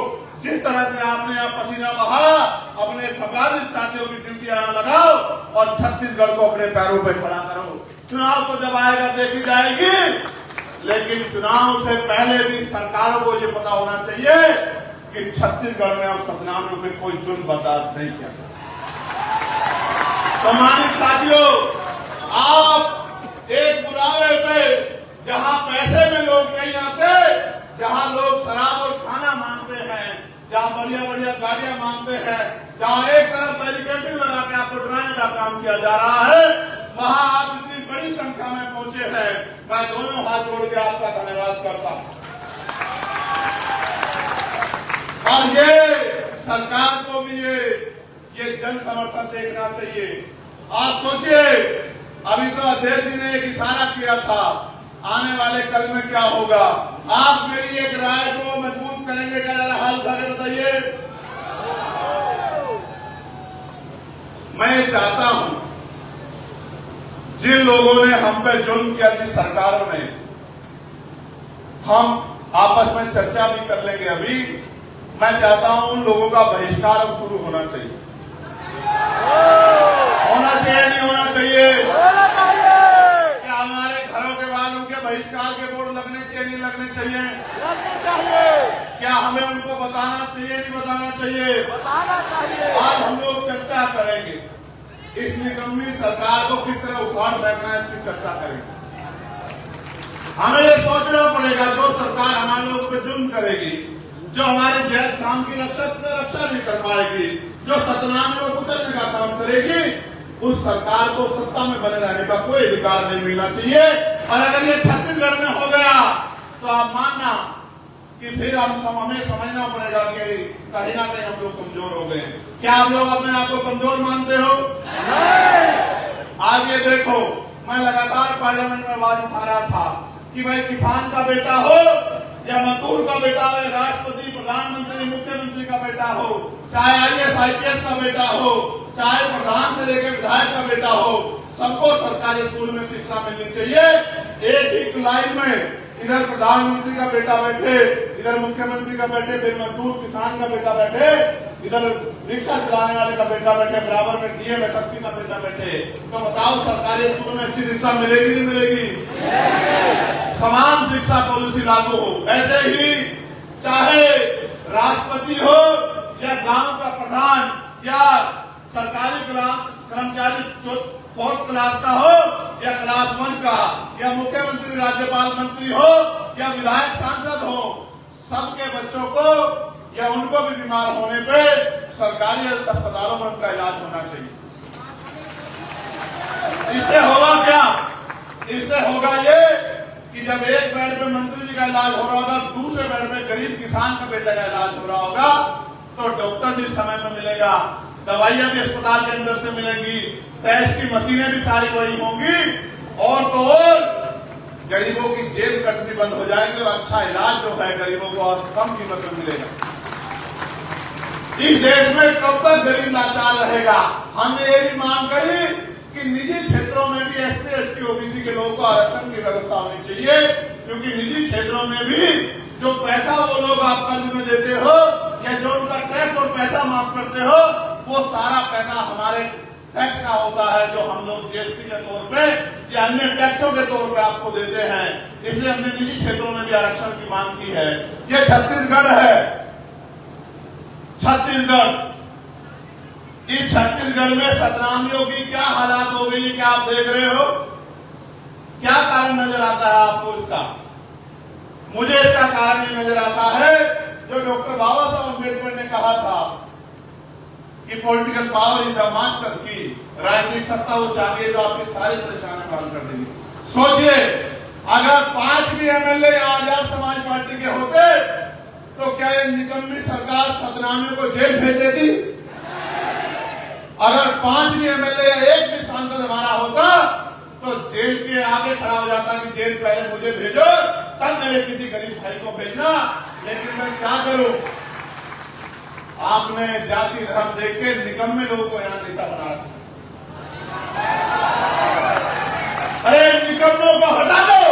जिस तरह से आपने यहाँ पसीना बहाया, अपने 44 साथियों की ड्यूटी यहाँ लगाओ और छत्तीसगढ़ को अपने पैरों पर खड़ा करो। चुनाव तो जब आएगा देखी जाएगी, लेकिन चुनाव से पहले भी सरकारों को ये पता होना चाहिए कि छत्तीसगढ़ में और सतनामियों में कोई जुल्म बर्दाश्त नहीं किया जाता। सम्मानित साथियों, आप एक बुलावे पे जहां पैसे में लोग नहीं आते, जहां लोग शराब और खाना मांगते हैं, जहां बढ़िया बढ़िया गाड़ियां मांगते हैं, जहां एक तरफ बैरिकेडिंग लगा के आपको डराने का काम किया जा रहा है, वहां आप इतनी बड़ी संख्या में पहुंचे हैं। मैं दोनों हाथ जोड़ के आपका धन्यवाद करता हूं। और ये सरकार को भी ये जन समर्थन देखना चाहिए। आप सोचिए, अभी तो अध्यक्ष जी ने एक इशारा किया था, आने वाले कल में क्या होगा। आप मेरी एक राय को मजबूत करेंगे क्या? जरा हाल उठाकर बताइए। मैं चाहता हूं, जिन लोगों ने हम पे जुल्म किया, जिस सरकारों ने, हम आपस में चर्चा भी कर लेंगे। अभी मैं चाहता हूं उन लोगों का बहिष्कार अब शुरू होना चाहिए। होना चाहिए नहीं होना चाहिए? क्या हमारे घरों के बाद उनके बहिष्कार के बोर्ड लगने चाहिए नहीं लगने चाहिए? क्या हमें उनको बताना चाहिए नहीं बताना चाहिए? आज हम लोग चर्चा करेंगे, इस निकम्मी सरकार को किस तरह उखाड़ फेंकना है, इसकी चर्चा करेंगे। हमें ये सोचना पड़ेगा, जो सरकार हमारे लोग पे जुल्म करेगी, जो हमारे जैद काम की रक्षा नहीं कर पाएगी, जो सतनामी को कुचलने का काम करेगी, उस सरकार को सत्ता में बने रहने का कोई अधिकार नहीं मिलना चाहिए। और अगर ये छत्तीसगढ़ में हो गया तो आप मानना कि फिर हमें समझना पड़ेगा कि कहीं ना कहीं हम लोग कमजोर हो गए। क्या आप लोग अपने आप को कमजोर मानते हो? आज ये देखो, मैं लगातार पार्लियामेंट में आवाज उठा रहा था कि भाई किसान का बेटा हो या मजदूर का बेटा हो, राष्ट्रपति, प्रधानमंत्री, मुख्यमंत्री का बेटा हो, चाहे IAS IPS का बेटा हो, चाहे प्रधान से लेकर विधायक का बेटा हो, सबको सरकारी स्कूल में शिक्षा मिलनी चाहिए। एक ही लाइन में इधर प्रधानमंत्री का बेटा बैठे, इधर मुख्यमंत्री का बैठे, फिर मजदूर किसान का बेटा बैठे, इधर रिक्शा चलाने वाले का बेटा बैठे, बराबर में DM SSP का बेटा बैठे। तो बताओ सरकारी स्कूल में अच्छी शिक्षा मिलेगी नहीं मिलेगी? समान शिक्षा पॉलिसी लागू हो। ऐसे ही चाहे राष्ट्रपति हो या गांव का प्रधान या सरकारी कर्मचारी 4th क्लास का हो या क्लास 1 का, या मुख्यमंत्री राज्यपाल मंत्री हो या विधायक सांसद हो, सबके बच्चों को या उनको भी बीमार होने पे सरकारी अस्पतालों में उनका इलाज होना चाहिए। इससे होगा क्या? इससे होगा ये कि जब एक बेड पे मंत्री जी का इलाज हो रहा होगा, दूसरे बेड पे गरीब किसान का बेटे का इलाज हो रहा होगा, तो डॉक्टर भी समय में मिलेगा, दवाइयां भी अस्पताल के अंदर से मिलेंगी, टेस्ट की मशीनें भी सारी वही होंगी, और तो और गरीबों की जेब कटनी बंद हो जाएगी और अच्छा इलाज जो है गरीबों को और कम कीमत में मिलेगा। इस देश में कब तक गरीब लाचार रहेगा? हमने ये भी मांग करी कि निजी क्षेत्रों में भी SC ST OBC के लोगों को आरक्षण की व्यवस्था होनी चाहिए, क्योंकि निजी क्षेत्रों में भी जो पैसा वो लोग आप कर्ज में देते हो या जो उनका टैक्स और पैसा माफ करते हो, वो सारा पैसा हमारे टैक्स का होता है, जो हम लोग GST के तौर पे या अन्य टैक्सों के तौर पे आपको देते हैं। इसलिए हमने निजी क्षेत्रों में भी आरक्षण की मांग की है। ये छत्तीसगढ़ है, छत्तीसगढ़। इस छत्तीसगढ़ में सतनामियों की क्या हालात हो गई, क्या आप देख रहे हो? क्या कारण नजर आता है आपको इसका? मुझे इसका कारण ये नजर आता है जो डॉक्टर बाबा साहब अम्बेडकर ने कहा था कि political power is the master की, राजनीतिक सत्ता वो चाहिए जो आपकी सारी परेशानियां हल कर देगी। सोचिए अगर 5 भी एमएलए आजाद समाज पार्टी के होते तो क्या ये निकम्मी सरकार सतनामियों को जेल भेज देती? अगर 5 भी एमएलए या 1 भी सांसद हमारा होता तो जेल के आगे खड़ा हो जाता कि जेल पहले मुझे भेजो तब मेरे किसी गरीब भाई को भेजना। लेकिन मैं क्या करूं, आपने जाति धर्म देख के निकम्मे लोगों को यहां नेता बना रखा। अरे निकम्मों को हटा दो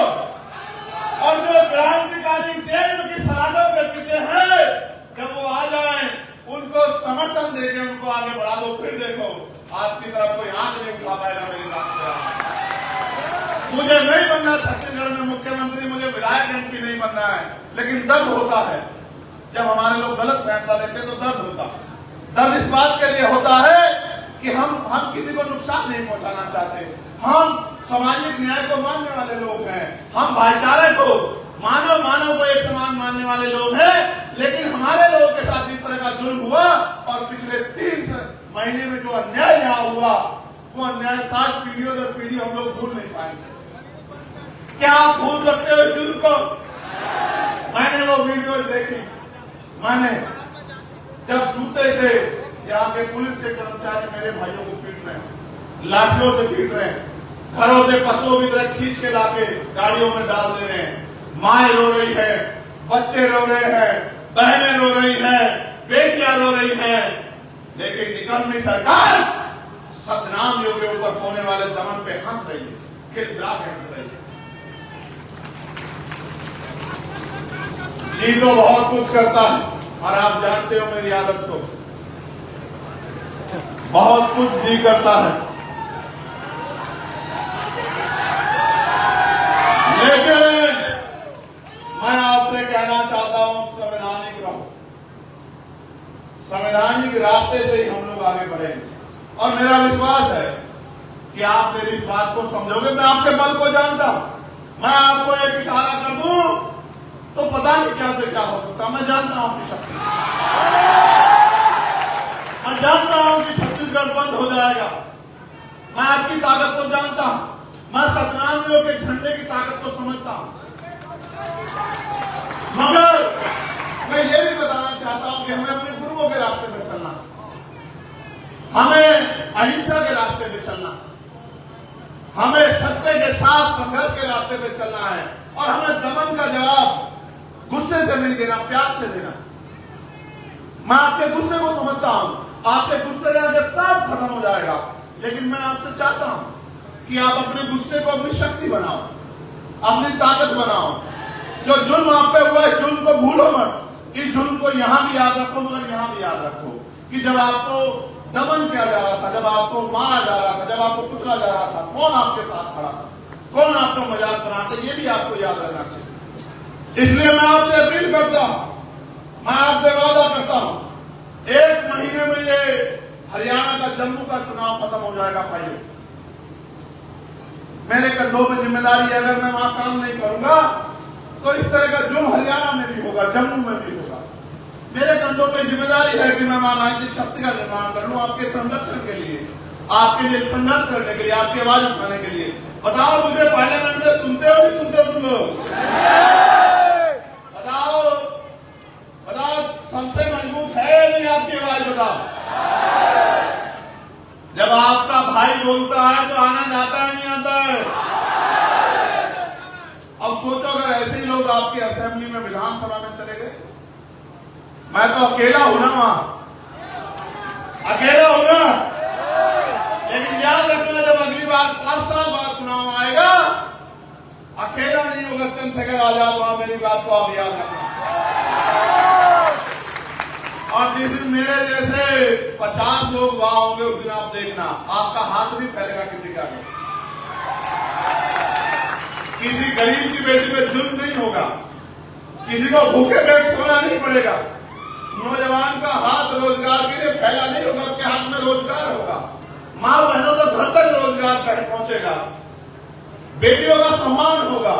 और जो क्रांतिकारी जेल की सलाखों के पीछे हैं जब वो आ जाएं उनको समर्थन देके उनको आगे बढ़ा दो। फिर देखो आपकी तरफ कोई आंख नहीं उठा पाएगा मेरी बात पे। मुझे नहीं बनना छत्तीसगढ़ में मुख्यमंत्री, मुझे विधायक एमपी नहीं बनना है, लेकिन दर्द होता है जब हमारे लोग गलत फैसला लेते हैं तो दर्द होता है। दर्द इस बात के लिए होता है कि हम किसी को नुकसान नहीं पहुंचाना चाहते। हम सामाजिक न्याय को मानने वाले लोग हैं, हम भाईचारे को मानव को एक समान मानने वाले लोग हैं। लेकिन हमारे लोगों के साथ जिस तरह का जुल्म हुआ और पिछले 3 महीने में जो अन्याय यहाँ हुआ वो अन्याय 7 पीढ़ियों दर पीढ़ी हम लोग भूल नहीं पाएंगे। क्या आप भूल सकते हो जुल्म को? मैंने वो वीडियो देखी, मैंने जब जूते से यहाँ के पुलिस के कर्मचारी मेरे भाइयों को पीट रहे हैं, लाठियों से पीट रहे हैं, घरों से पशुओं की तरह खींच के लाके गाड़ियों में डाल दे रहे हैं। माएं रो रही है, बच्चे रो रहे हैं, बहनें रो रही हैं, बेटियां रो रही हैं, लेकिन निकम्मी सरकार सतनामियों के ऊपर होने वाले दमन पे हंस रही है, खिलखिला के हंस रही है। जी तो बहुत कुछ करता है और आप जानते हो मेरी आदत को, बहुत कुछ जी करता है, लेकिन मैं आपसे कहना चाहता हूं संवैधानिक रहो। संवैधानिक रास्ते से ही हम लोग आगे बढ़ेंगे और मेरा विश्वास है कि आप मेरी इस बात को समझोगे। मैं आपके बल को जानता हूं, मैं आपको एक इशारा कर दूं तो पता नहीं क्या से क्या हो सकता। मैं जानता हूं आपकी शक्ति, मैं जानता हूं कि छत्तीसगढ़ बंद हो जाएगा, मैं आपकी ताकत को जानता हूं, मैं सतनामियों के झंडे की ताकत को समझता हूं। मगर मैं ये भी बताना चाहता हूं कि हमें अपने गुरुओं के रास्ते पे चलना है, हमें अहिंसा के रास्ते पे चलना है, हमें सत्य के साथ संघर्ष के रास्ते पे चलना है और हमें दमन का जवाब गुस्से से नहीं देना, प्यार से देना। मैं आपके गुस्से को समझता हूं, आपके गुस्से के सब खत्म हो जाएगा, लेकिन मैं आपसे चाहता हूं कि आप अपने गुस्से को अपनी शक्ति बनाओ, अपनी ताकत बनाओ। जो जुल्म आप पे हुआ है जुल्म को भूलो मत। इस जुल्म को यहां भी याद रखो, मगर यहां भी याद रखो कि जब आपको दमन किया जा रहा था, जब आपको मारा जा रहा था, जब आपको कुचला जा रहा था, कौन आपके साथ खड़ा था, कौन आपका मजाक बना था, ये भी आपको याद रखना चाहिए। इसलिए मैं आपसे अपील करता हूं, मैं आपसे वादा करता हूं, 1 महीने में ये हरियाणा का जम्मू का चुनाव खत्म हो जाएगा। भाइयों मेरे कंधों में जिम्मेदारी है, अगर मैं वहां काम नहीं करूंगा तो इस तरह का जुल्म हरियाणा में भी होगा, जम्मू में भी होगा। मेरे कंधों पे जिम्मेदारी है कि मैं वहां राजनीतिक शक्ति का निर्माण कर लूं, आपके संरक्षण के लिए, आपके लिए संघर्ष करने के लिए, आपकी आवाज उठाने के लिए। बताओ मुझे पार्लियामेंट में सुनते हो नहीं सुनते हो तुम लोग? बताओ सबसे मजबूत है या नहीं आपकी आवाज? बताओ। जब आपका भाई बोलता है तो आनंद आता है नहीं आता है? अब सोचो अगर ऐसे ही लोग आपकी असेंबली में, विधानसभा में चले गए। मैं तो अकेला हूं ना, वहां अकेला हूं ना, लेकिन याद रखना जब अगली बार 5 साल बाद चुनाव आएगा, अकेला नहीं होगा चंद्रशेखर आजाद वहां, मेरी बात को आप याद रखना। और जिस दिन मेरे जैसे 50 लोग वहां होंगे उस दिन आप देखना आपका हाथ भी फैलेगा किसी का नहीं। किसी गरीब की बेटी पे जुल्म नहीं होगा, किसी को भूखे पेट सोना नहीं पड़ेगा, नौजवान का हाथ रोजगार के लिए फैला नहीं होगा, उसके हाथ में रोजगार होगा, मां बहनों का घर तक रोजगार पहुंचेगा, बेटियों का सम्मान होगा,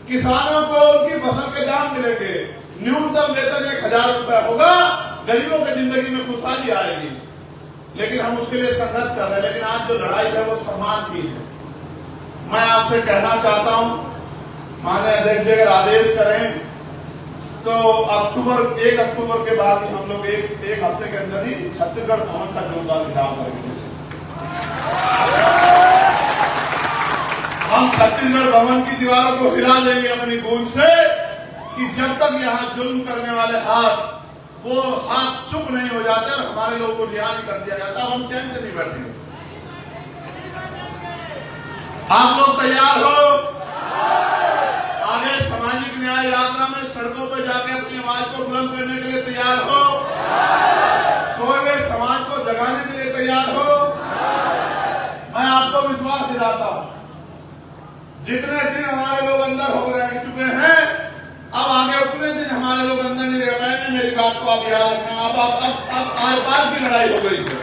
किसानों को उनकी फसल के दाम मिलेंगे, न्यूनतम वेतन 1000 रुपए होगा, गरीबों की जिंदगी में खुशहाली आएगी। लेकिन हम उसके लिए संघर्ष कर रहे हैं। लेकिन आज जो लड़ाई है वो सम्मान की है। मैं आपसे कहना चाहता हूं, माननीय अध्यक्ष जी अगर आदेश करें तो 1 अक्टूबर के बाद ही हम लोग एक हफ्ते के अंदर ही छत्तीसगढ़ भवन का जोरदार घेराव करेंगे। हम छत्तीसगढ़ भवन की दीवारों को हिला देंगे अपनी गूंज से कि जब तक यहां जुल्म करने वाले वो हाथ चुप नहीं हो जाते और हमारे लोगों को रिहा नहीं कर दिया जाता, हम चैन से नहीं बैठेंगे। आप लोग तैयार हो? आगे सामाजिक न्याय यात्रा में सड़कों पर जाके अपनी आवाज को बुलंद करने के लिए तैयार हो? सोए हुए समाज को जगाने के लिए तैयार हो? मैं आपको विश्वास दिलाता हूं, जितने दिन हमारे लोग अंदर हो रह चुके हैं, अब आगे उतने दिन हमारे लोग अंदर नहीं रह पाएंगे। मेरी बात को आप याद रखना। अब आर पार की लड़ाई हो गई है,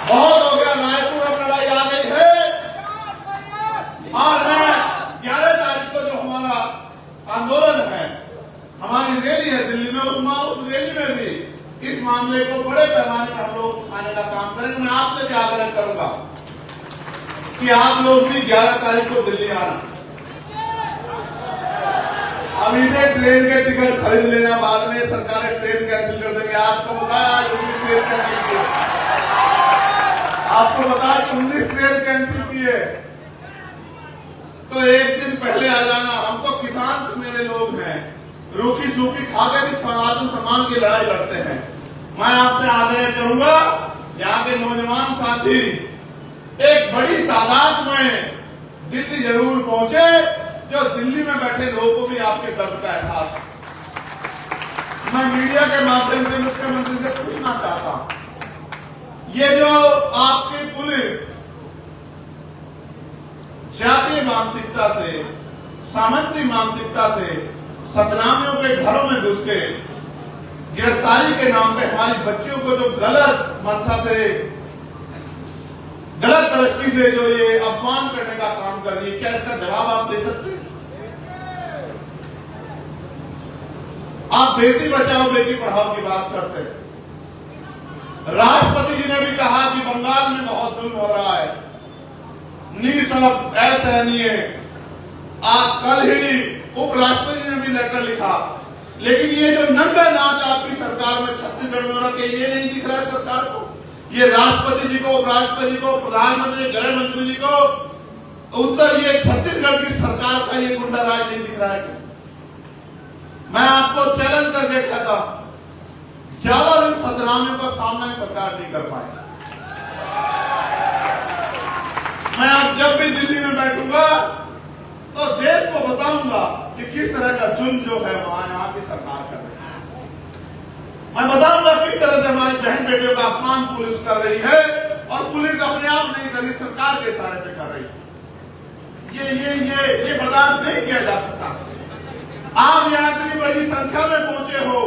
बहुत हो गया। रायपुर अब लड़ाई आ गई है और मैं 11 तारीख को जो हमारा आंदोलन है, हमारी रैली है दिल्ली में, उस रैली में भी इस मामले को बड़े पैमाने पर हम लोग उठाने का काम करेंगे। मैं आपसे भी आग्रह करूंगा कि आप लोग भी 11 तारीख को दिल्ली आना। अभी से ट्रेन के टिकट खरीद लेना, बाद में सरकारें ट्रेन कैंसिल कर देंगे। आपको बताया 19 ट्रेन कैंसिल की, आपको बताया कि 19 ट्रेन कैंसिल की है, तो एक दिन पहले आ जाना। हम तो किसान तो मेरे लोग हैं, रूखी सूखी खाकर भी आत्म सम्मान की लड़ाई लड़ते हैं। मैं आपसे आग्रह करूंगा, यहाँ के नौजवान साथी एक बड़ी तादाद में दिल्ली जरूर पहुंचे, जो दिल्ली में बैठे लोगों को भी आपके दर्द का एहसास है। मैं मीडिया के माध्यम से मुख्यमंत्री से पूछना चाहता हूं, ये जो आपकी पुलिस जातीय मानसिकता से, सामंती मानसिकता से सतनामियों के घरों में घुस के गिरफ्तारी के नाम पे हमारी बच्चियों को जो गलत मंशा से, गलत दृष्टि से जो ये अपमान करने का काम कर रही है, क्या इसका जवाब आप दे सकते हैं? आप बेटी बचाओ बेटी पढ़ाओ की बात करते हैं। राष्ट्रपति जी ने भी कहा कि बंगाल में बहुत जुल्म हो रहा है, निःशब्द असहनीय। आज कल ही उपराष्ट्रपति जी ने भी लेटर लिखा, लेकिन ये जो नंगा नाच आपकी सरकार में छत्तीसगढ़ में हो रहा है, ये नहीं दिख रहा है सरकार को। ये राष्ट्रपति जी को, उपराष्ट्रपति जी को, प्रधानमंत्री, गृह मंत्री जी को उत्तर ये छत्तीसगढ़ की सरकार का ये गुंडा राज नहीं दिख रहा है। मैं आपको चैलेंज करके कहता हूं, ज्यादा दिन सतनामियों का सामना सरकार नहीं कर पाएगी। मैं अब जब भी दिल्ली में बैठूंगा तो देश को बताऊंगा कि किस तरह का जुल्म जो है वहां यहाँ की सरकार कर रही है। मैं बताऊंगा किस तरह से हमारी बहन बेटियों का अपमान पुलिस कर रही है, और पुलिस अपने आप नहीं कर रही, सरकार के इशारे पे कर रही है। ये बर्दाश्त नहीं किया जा सकता। आप यहाँ इतनी बड़ी संख्या में पहुंचे हो,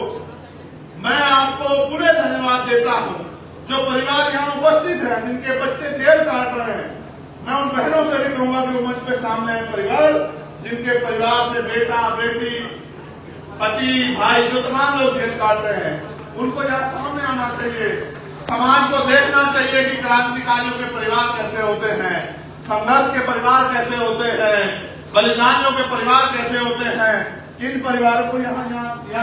मैं आपको पूरे धन्यवाद देता हूं। जो परिवार यहाँ उपस्थित है, जिनके बच्चे जेल काट रहे हैं, मैं उन बहनों से भी कहूंगा कि वो मंच पे सामने है परिवार, जिनके परिवार से बेटा बेटी पति भाई जो तमाम लोग जेल काट रहे हैं, उनको यहाँ सामने आना चाहिए। समाज को देखना चाहिए कि क्रांतिकारियों के परिवार कैसे होते हैं, संघर्ष के परिवार कैसे होते हैं, बलिदानियों के परिवार कैसे होते हैं। इन परिवारों को यहाँ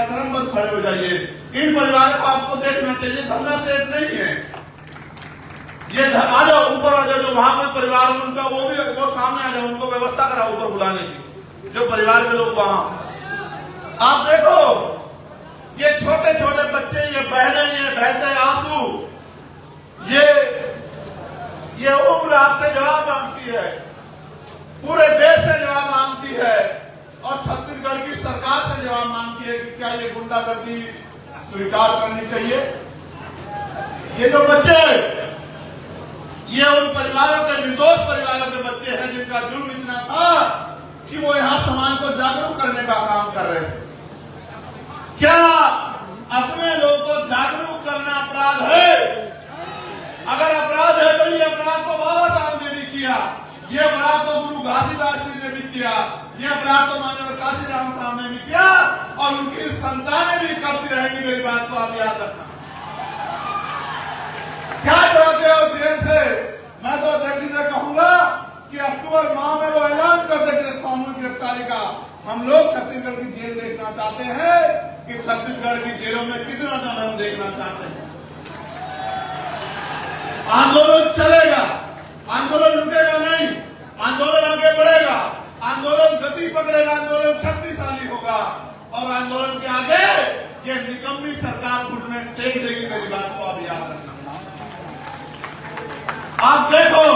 क्रमबद्ध खड़े हो जाइए। इन परिवारों को आपको देखना चाहिए, धरना सेठ नहीं है ये। आ जाओ ऊपर आ जाओ, जो वहां पर परिवार उनका वो सामने आ जाओ, उनको व्यवस्था कराओ ऊपर बुलाने की, जो परिवार के लोग वहां। आप देखो ये छोटे छोटे बच्चे, ये बहने, ये बहते आंसू, ये उम्र आपसे जवाब मांगती है, पूरे देश से जवाब मांगती है, और छत्तीसगढ़ की सरकार से जवाब मांगती है कि क्या ये गुंडागर्दी स्वीकार करनी चाहिए। ये जो बच्चे, ये उन परिवारों के, निर्दोष परिवारों के बच्चे हैं जिनका जुर्म इतना था कि वो यहाँ समाज को जागरूक करने का काम कर रहे थे। क्या अपने लोगों को जागरूक करना अपराध है? अगर अपराध है तो ये अपराध तो बाबा साहब ने भी किया, ये अपराध तो गुरु घासीदास जी ने भी किया, ये अपराध तो माननीय काशीराम साहब ने भी किया और उनकी संतानें भी करती रहेंगी। मेरी बात को आप याद रखना। क्या चाहते हो जेल से? मैं तो अध्यक्ष से कहूंगा कि अक्टूबर माह में वो ऐलान कर दे कि सामूहिक गिरफ्तारी का। हम लोग छत्तीसगढ़ की जेल देखना चाहते हैं कि छत्तीसगढ़ की जेलों में कितना दम हम देखना चाहते हैं। आंदोलन चलेगा, आंदोलन रुकेगा नहीं, आंदोलन आगे बढ़ेगा, आंदोलन गति पकड़ेगा, आंदोलन शक्तिशाली होगा और आंदोलन के आगे ये निकम्मी सरकार घुटने टेक देगी। मेरी बात को आप याद रखना। आप देखो,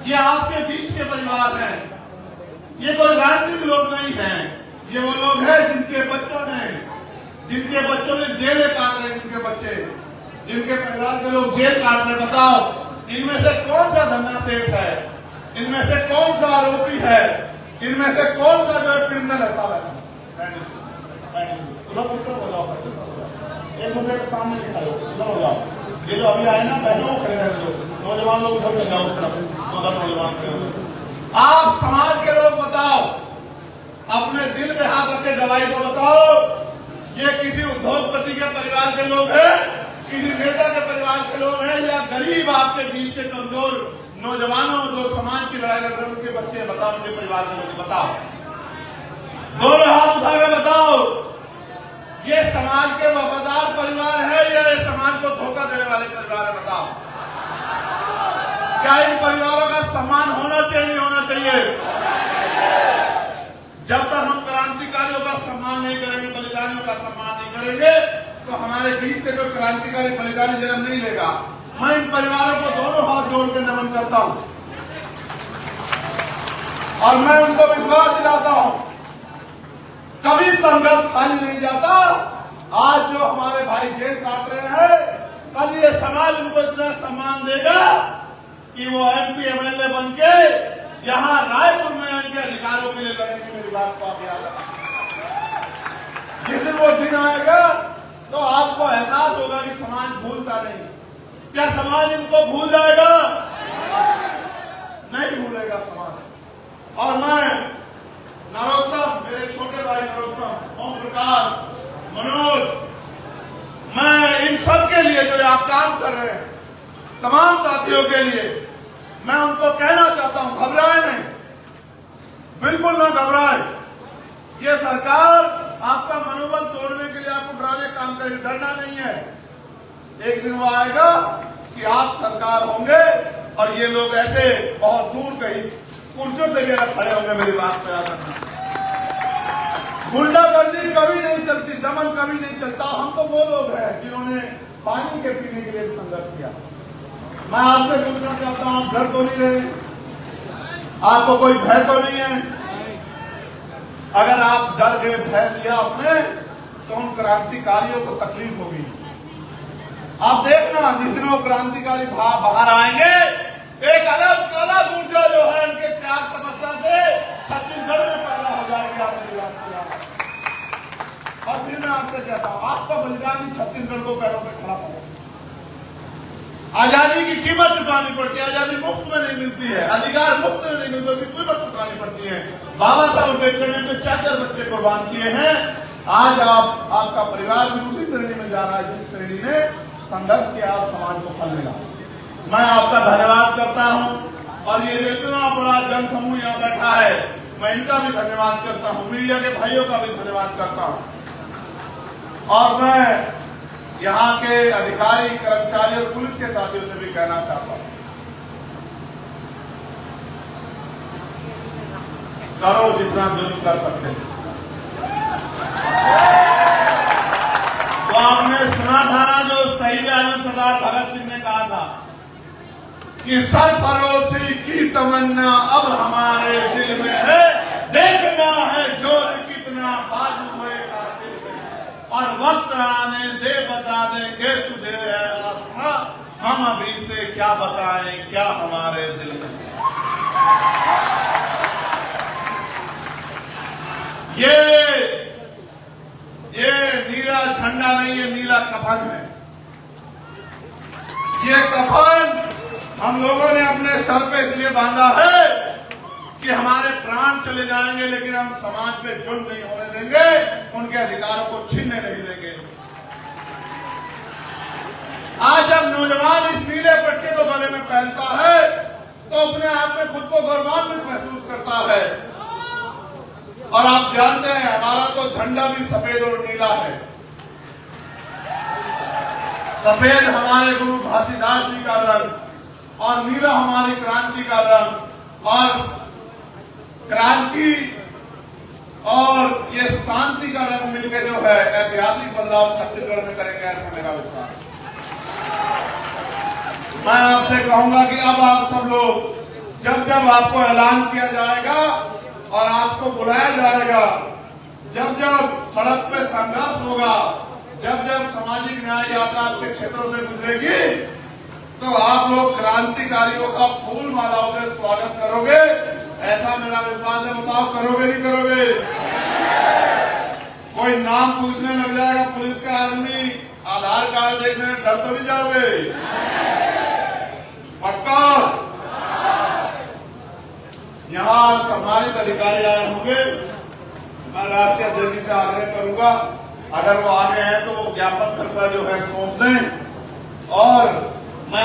ये आपके बीच के परिवार हैं, ये कोई राजनीतिक लोग नहीं हैं, ये वो लोग हैं जिनके बच्चों ने जेलें काट रहे, जिनके परिवार के लोग जेल काट रहे। बताओ, इनमें से कौन सा धन्ना सेठ है? इनमें से कौन सा आरोपी है? इनमें से कौन सा जो क्रिमिनल है? साहब एक दूसरे के सामने खड़े हो जाओ। ये जो अभी आए ना बहनों खड़े रहे, नौजवान लोग उधर से जाओ, उधर नौजवान खड़े। आप समाज के लोग बताओ, अपने दिल में हाथ रख के गवाही को बताओ, ये किसी उद्योगपति के परिवार के लोग हैं, किसी नेता के परिवार के लोग हैं, या गरीब आपके बीच के कमजोर नौजवानों जो समाज की लड़ाई लड़ रहे हैं उनके बच्चे? बताओ, उनके परिवार के लोग बताओ, दोनों हाथ उठा के बताओ, ये समाज के वफादार परिवार है या ये समाज को धोखा देने वाले परिवार है? बताओ, क्या इन परिवारों का सम्मान होना चाहिए, नहीं होना चाहिए? जब तक हम क्रांतिकारियों का सम्मान नहीं करेंगे, बलिदानियों का सम्मान नहीं करेंगे, तो हमारे बीच से कोई क्रांतिकारी बलिदानी जन्म नहीं लेगा। मैं इन परिवारों को दोनों हाथ जोड़ के नमन करता हूं और मैं उनको विश्वास दिलाता हूं, कभी संघर्ष खाली नहीं जाता। आज जो हमारे भाई जेल काट रहे हैं, कल ये समाज उनको इतना सम्मान देगा कि वो MP MLA बन के यहां रायपुर में उनके अधिकारों के लिए लड़ेंगे। मेरी बात को आप याद रखना। जिस दिन वो दिन आएगा तो आपको एहसास होगा कि समाज भूलता नहीं। क्या समाज इनको भूल जाएगा? नहीं भूलेगा समाज। और मैं नरोत्तम, मेरे छोटे भाई नरोत्तम, ओम प्रकाश, मनोज, मैं इन सब के लिए जो आप काम कर रहे हैं, तमाम साथियों के लिए मैं उनको कहना चाहता हूं, घबराए नहीं, बिल्कुल ना घबराए। ये सरकार आपका मनोबल तोड़ने के लिए आपको डराने काम करेगी, डरना नहीं है। एक दिन वो आएगा कि आप सरकार होंगे और ये लोग ऐसे बहुत दूर कहीं कुर्सियों से भी अलग खड़े होंगे। मेरी बात पे याद रखना। गुंडागर्दी कभी नहीं चलती, दमन कभी नहीं चलता। हम तो वो लोग हैं जिन्होंने पानी के पीने के लिए संघर्ष किया। मैं आपसे पूछना चाहता हूं, डर तो नहीं रहे? आपको कोई भय तो नहीं है? अगर आप डर गए, भय लिया आपने, तो उन क्रांतिकारियों को तकलीफ होगी। आप देखना, जिस दिन वो क्रांतिकारी बाहर आएंगे, एक अलग अलग ऊर्जा जो है उनके त्याग तपस्या से छत्तीसगढ़ में पैदा हो जाएगी। आपकी बात किया और फिर मैं आपसे कहता हूं, आपका बलिदान ही छत्तीसगढ़ को पैरों पर खड़ा करेगा। आजादी की कीमत चुकानी पड़ती है। आजादी मुफ्त में नहीं मिलती है, अधिकार मुफ्त में नहीं मिलते, उसकी कीमत चुकानी पड़ती है। बाबा साहब अम्बेडकर ने 4 बच्चे कुर्बान किए हैं। आज आपका परिवार भी उसी श्रेणी में जा रहा है जिस श्रेणी ने संघर्ष किया, समाज को फल मिला। मैं आपका धन्यवाद करता हूं और ये इतना बड़ा जन समूह यहाँ बैठा है, मैं इनका भी धन्यवाद करता हूं, मीडिया के भाइयों का भी धन्यवाद करता हूं। और मैं यहाँ के अधिकारी, कर्मचारी और पुलिस के साथियों से भी कहना चाहता हूं, करो जितना जुर्म कर सकते हैं। तो आपने सुना था ना जो शहीद आजम सरदार भगत सिंह ने कहा था कि सरफरोशी की तमन्ना अब हमारे दिल में है, देखना है जोर कितना बाजू हुए कातिल में, और वक्त आने दे बता देंगे तुझे है आसमां, हम अभी से क्या बताएं क्या हमारे दिल में। ये नीला झंडा नहीं, ये नीला कफन है। ये कफन हम लोगों ने अपने सर पे इसलिए बांधा है कि हमारे प्राण चले जाएंगे लेकिन हम समाज पे जुल्म नहीं होने देंगे, उनके अधिकारों को छीनने नहीं देंगे। आज जब नौजवान इस नीले पट्टे को गले में पहनता है तो अपने आप में खुद को गौरवान्वित महसूस करता है। और आप जानते हैं हमारा तो झंडा भी सफेद और नीला है। सफेद हमारे गुरु घासीदास जी का रंग और नीला हमारी क्रांति का रंग, और क्रांति और ये शांति का रंग मिलकर जो है ऐतिहासिक बदलाव छत्तीसगढ़ में करेंगे, ऐसा मेरा विश्वास है। मैं आपसे कहूंगा कि अब आप सब लोग जब जब आपको ऐलान किया जाएगा और आपको बुलाया जाएगा, जब जब सड़क पे संघर्ष होगा, जब जब सामाजिक न्याय यात्रा आपके क्षेत्रों से गुजरेगी, तो आप लोग क्रांतिकारियों का फूल मालाओं से स्वागत करोगे, ऐसा मेरा विश्वास है। बताओ करोगे नहीं करोगे? कोई नाम पूछने लग जाएगा पुलिस का आदमी, आधार कार्ड देखने में डर तो नहीं जाओगे? पक्का? यहां सम्मानित अधिकारी आए होंगे, मैं राष्ट्रीय अध्यक्ष से आग्रह करूंगा अगर वो आगे हैं तो वो ज्ञापन कृपया जो है सौंप दें। और मैं